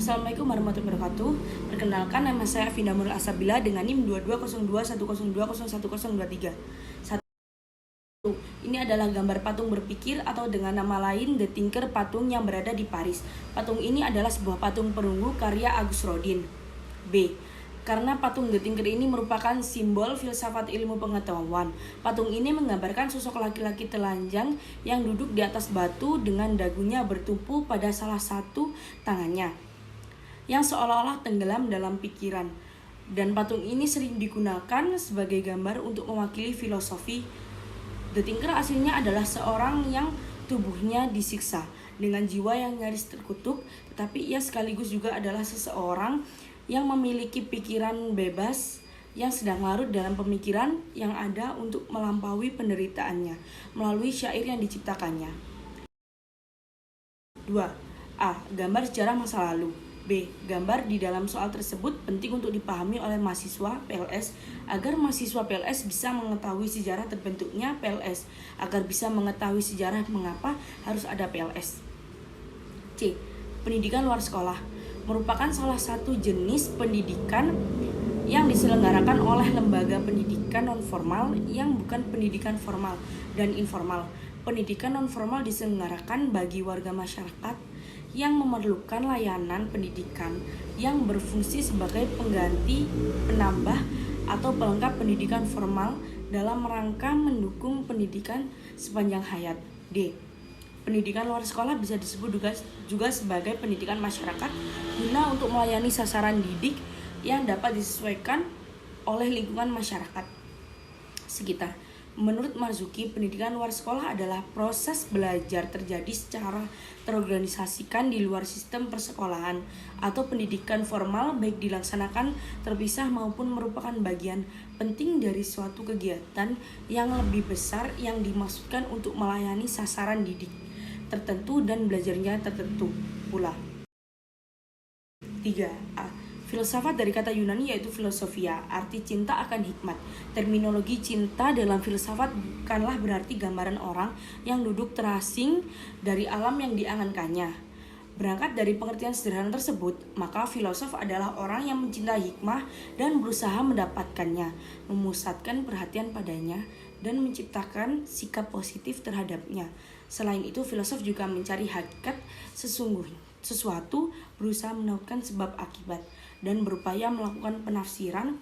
Assalamualaikum warahmatullahi wabarakatuh. Perkenalkan, nama saya Vinda Murul Asabila dengan NIM 220210210023. Ini adalah gambar patung berpikir atau dengan nama lain The Thinker, patung yang berada di Paris. Patung ini adalah sebuah patung perunggu karya Agus Rodin. B. Karena patung The Thinker ini merupakan simbol filsafat ilmu pengetahuan. Patung ini menggambarkan sosok laki-laki telanjang yang duduk di atas batu dengan dagunya bertumpu pada salah satu tangannya, yang seolah-olah tenggelam dalam pikiran. Dan patung ini sering digunakan sebagai gambar untuk mewakili filosofi. The Thinker aslinya adalah seorang yang tubuhnya disiksa dengan jiwa yang nyaris terkutuk, tetapi ia sekaligus juga adalah seseorang yang memiliki pikiran bebas yang sedang larut dalam pemikiran yang ada untuk melampaui penderitaannya melalui syair yang diciptakannya. 2. A. Gambar sejarah masa lalu. B. Gambar di dalam soal tersebut penting untuk dipahami oleh mahasiswa PLS agar mahasiswa PLS bisa mengetahui sejarah terbentuknya PLS, agar bisa mengetahui sejarah mengapa harus ada PLS. C. Pendidikan luar sekolah merupakan salah satu jenis pendidikan yang diselenggarakan oleh lembaga pendidikan non-formal yang bukan pendidikan formal dan informal. Pendidikan non-formal diselenggarakan bagi warga masyarakat yang memerlukan layanan pendidikan yang berfungsi sebagai pengganti, penambah, atau pelengkap pendidikan formal dalam rangka mendukung pendidikan sepanjang hayat. D. Pendidikan luar sekolah bisa disebut juga sebagai pendidikan masyarakat guna untuk melayani sasaran didik yang dapat disesuaikan oleh lingkungan masyarakat sekitar. Menurut Marzuki, pendidikan luar sekolah adalah proses belajar terjadi secara terorganisasikan di luar sistem persekolahan atau pendidikan formal, baik dilaksanakan terpisah maupun merupakan bagian penting dari suatu kegiatan yang lebih besar yang dimaksudkan untuk melayani sasaran didik tertentu dan belajarnya tertentu pula. 3. A. Filsafat dari kata Yunani yaitu filosofia, arti cinta akan hikmat. Terminologi cinta dalam filsafat bukanlah berarti gambaran orang yang duduk terasing dari alam yang diangankannya. Berangkat dari pengertian sederhana tersebut, maka filosof adalah orang yang mencintai hikmah dan berusaha mendapatkannya, memusatkan perhatian padanya, dan menciptakan sikap positif terhadapnya. Selain itu, filosof juga mencari hakikat sesuatu, berusaha menemukan sebab akibat, dan berupaya melakukan penafsiran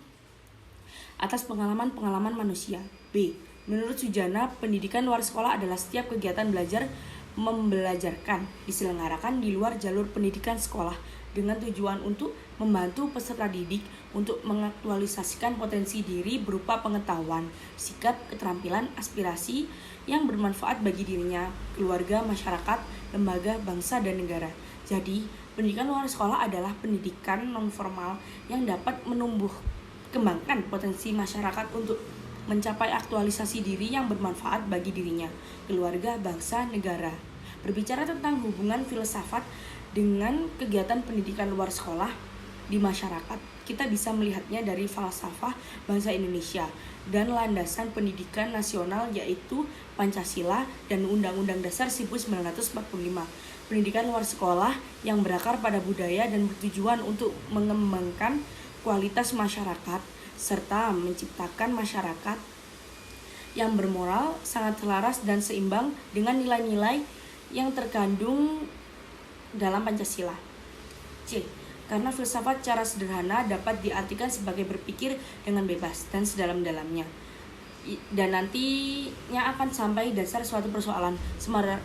atas pengalaman-pengalaman manusia. B. Menurut Sujana, pendidikan luar sekolah adalah setiap kegiatan belajar membelajarkan diselenggarakan di luar jalur pendidikan sekolah dengan tujuan untuk membantu peserta didik untuk mengaktualisasikan potensi diri berupa pengetahuan, sikap, keterampilan, aspirasi yang bermanfaat bagi dirinya, keluarga, masyarakat, lembaga, bangsa, dan negara. Jadi, pendidikan luar sekolah adalah pendidikan non-formal yang dapat kembangkan potensi masyarakat untuk mencapai aktualisasi diri yang bermanfaat bagi dirinya, keluarga, bangsa, negara. Berbicara tentang hubungan filsafat dengan kegiatan pendidikan luar sekolah di masyarakat, kita bisa melihatnya dari falsafah bangsa Indonesia dan landasan pendidikan nasional yaitu Pancasila dan Undang-Undang Dasar 1945. Pendidikan luar sekolah yang berakar pada budaya dan bertujuan untuk mengembangkan kualitas masyarakat serta menciptakan masyarakat yang bermoral, sangat selaras dan seimbang dengan nilai-nilai yang terkandung dalam Pancasila. C. Karena filsafat secara sederhana dapat diartikan sebagai berpikir dengan bebas dan sedalam-dalamnya, dan nantinya akan sampai dasar suatu persoalan.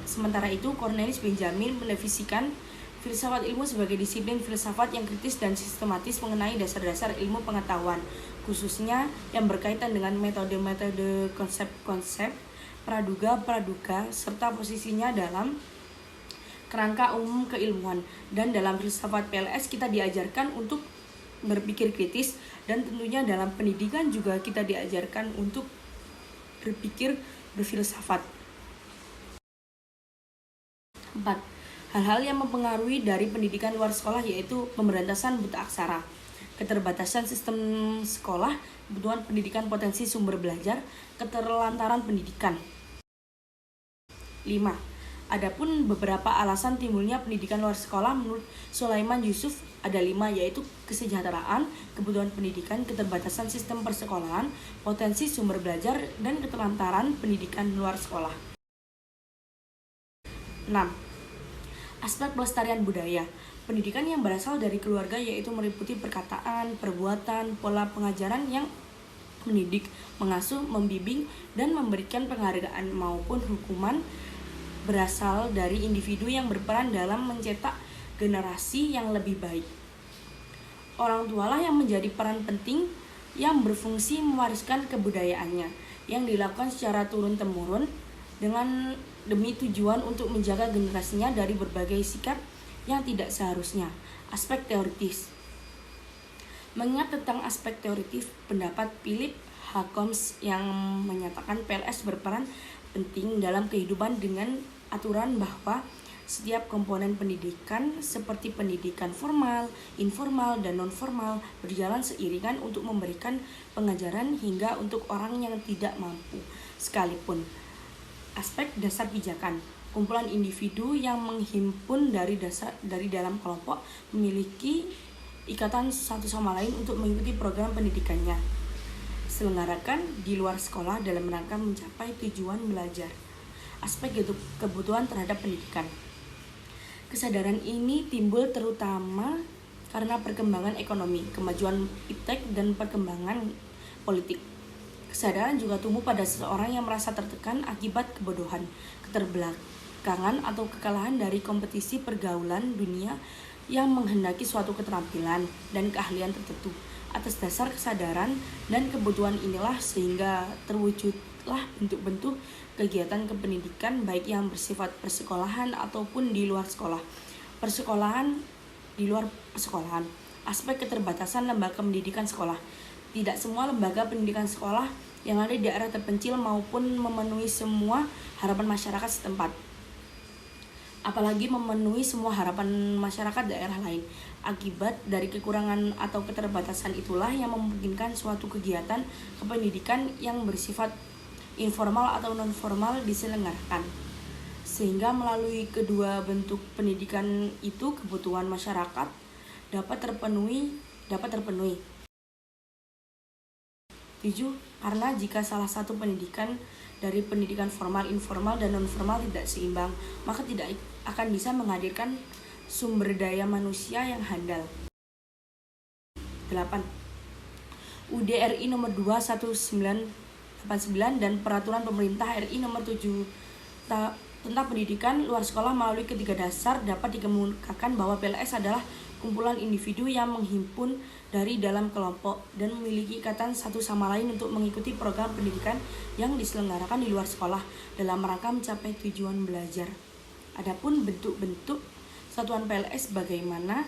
Sementara itu, Cornelis Benjamin mendefinisikan filsafat ilmu sebagai disiplin filsafat yang kritis dan sistematis mengenai dasar-dasar ilmu pengetahuan, khususnya yang berkaitan dengan metode-metode, konsep-konsep, praduga, serta posisinya dalam kerangka umum keilmuan. Dan dalam filsafat PLS kita diajarkan untuk berpikir kritis, dan tentunya dalam pendidikan juga kita diajarkan untuk berpikir berfilsafat. 4. Hal-hal yang mempengaruhi dari pendidikan luar sekolah yaitu pemberantasan buta aksara, keterbatasan sistem sekolah, kebutuhan pendidikan potensi sumber belajar, keterlantaran pendidikan. 5. Adapun beberapa alasan timbulnya pendidikan luar sekolah menurut Sulaiman Yusuf ada 5, yaitu kesejahteraan, kebutuhan pendidikan, keterbatasan sistem persekolahan, potensi sumber belajar, dan keterantaran pendidikan luar sekolah. 6. Aspek pelestarian budaya. Pendidikan yang berasal dari keluarga yaitu meliputi perkataan, perbuatan, pola pengajaran yang mendidik, mengasuh, membimbing, dan memberikan penghargaan maupun hukuman berasal dari individu yang berperan dalam mencetak generasi yang lebih baik. Orang tualah yang menjadi peran penting yang berfungsi mewariskan kebudayaannya yang dilakukan secara turun-temurun demi tujuan untuk menjaga generasinya dari berbagai sikap yang tidak seharusnya. Aspek teoritis. Mengingat tentang aspek teoritis, pendapat Philip Hawkins yang menyatakan PLS berperan penting dalam kehidupan dengan aturan bahwa setiap komponen pendidikan seperti pendidikan formal, informal, dan non-formal berjalan seiringan untuk memberikan pengajaran hingga untuk orang yang tidak mampu sekalipun. Aspek dasar pijakan. Kumpulan individu yang menghimpun dari dalam kelompok memiliki ikatan satu sama lain untuk mengikuti program pendidikannya. Selenggarakan di luar sekolah dalam rangka mencapai tujuan belajar. Aspek kebutuhan terhadap pendidikan. Kesadaran ini timbul terutama karena perkembangan ekonomi, kemajuan iptek, dan perkembangan politik. Kesadaran juga tumbuh pada seseorang yang merasa tertekan akibat kebodohan, keterbelakangan, atau kekalahan dari kompetisi pergaulan dunia yang menghendaki suatu keterampilan dan keahlian tertentu. Atas dasar kesadaran dan kebutuhan inilah sehingga terwujudlah bentuk-bentuk kegiatan kependidikan baik yang bersifat persekolahan ataupun di luar sekolah. Persekolahan di luar persekolahan. Aspek keterbatasan lembaga pendidikan sekolah. Tidak semua lembaga pendidikan sekolah yang ada di daerah terpencil maupun memenuhi semua harapan masyarakat setempat. Apalagi memenuhi semua harapan masyarakat daerah lain. Akibat dari kekurangan atau keterbatasan itulah yang memungkinkan suatu kegiatan kependidikan yang bersifat informal atau non-formal diselenggarakan. Sehingga melalui kedua bentuk pendidikan itu kebutuhan masyarakat dapat terpenuhi. 7. Karena jika salah satu pendidikan dari pendidikan formal, informal, dan non-formal tidak seimbang, maka tidak akan bisa menghadirkan sumber daya manusia yang handal. 8. UUD RI nomor 2 1989 dan Peraturan Pemerintah RI nomor 7 tentang pendidikan luar sekolah melalui ketiga dasar dapat dikemukakan bahwa PLS adalah kumpulan individu yang menghimpun dari dalam kelompok dan memiliki ikatan satu sama lain untuk mengikuti program pendidikan yang diselenggarakan di luar sekolah dalam rangka mencapai tujuan belajar. Adapun bentuk-bentuk satuan PLS bagaimana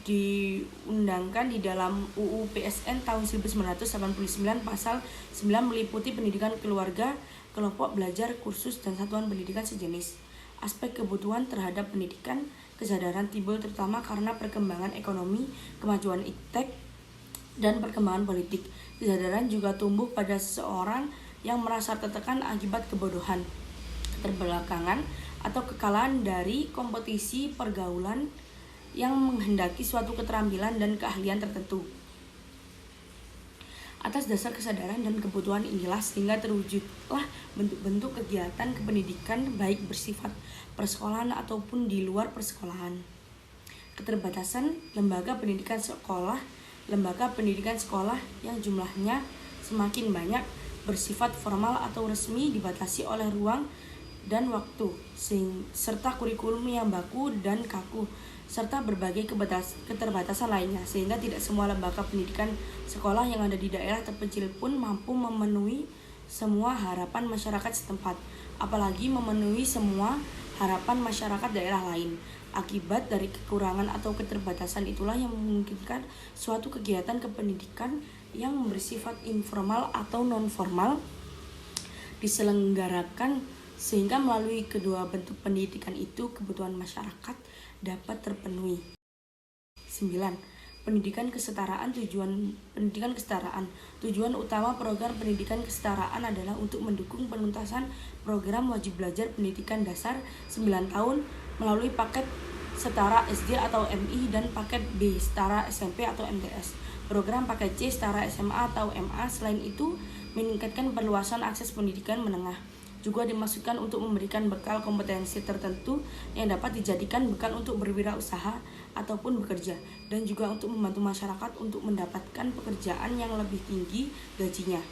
diundangkan di dalam UU PSN tahun 1989 pasal 9 meliputi pendidikan keluarga, kelompok belajar, kursus, dan satuan pendidikan sejenis. Aspek kebutuhan terhadap pendidikan, kesadaran timbul terutama karena perkembangan ekonomi, kemajuan iptek, dan perkembangan politik. Kesadaran juga tumbuh pada seseorang yang merasa tertekan akibat kebodohan, keterbelakangan, atau kekalahan dari kompetisi pergaulan yang menghendaki suatu keterampilan dan keahlian tertentu. Atas dasar kesadaran dan kebutuhan inilah sehingga terwujudlah bentuk-bentuk kegiatan kependidikan baik bersifat persekolahan ataupun di luar persekolahan. Keterbatasan lembaga pendidikan sekolah yang jumlahnya semakin banyak bersifat formal atau resmi dibatasi oleh ruang dan waktu serta kurikulum yang baku dan kaku serta berbagai keterbatasan lainnya sehingga tidak semua lembaga pendidikan sekolah yang ada di daerah terpencil pun mampu memenuhi semua harapan masyarakat setempat, apalagi memenuhi semua harapan masyarakat daerah lain. Akibat dari kekurangan atau keterbatasan itulah yang memungkinkan suatu kegiatan kependidikan yang bersifat informal atau non-formal diselenggarakan sehingga melalui kedua bentuk pendidikan itu kebutuhan masyarakat dapat terpenuhi. 9. Pendidikan kesetaraan. Tujuan utama program pendidikan kesetaraan adalah untuk mendukung penuntasan program wajib belajar pendidikan dasar 9 tahun melalui paket setara SD atau MI dan paket B setara SMP atau MTS. Program paket C setara SMA atau MA. Selain itu, meningkatkan perluasan akses pendidikan menengah. Juga dimaksudkan untuk memberikan bekal kompetensi tertentu yang dapat dijadikan bekal untuk berwirausaha ataupun bekerja, dan juga untuk membantu masyarakat untuk mendapatkan pekerjaan yang lebih tinggi gajinya.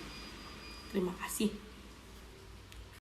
Terima kasih.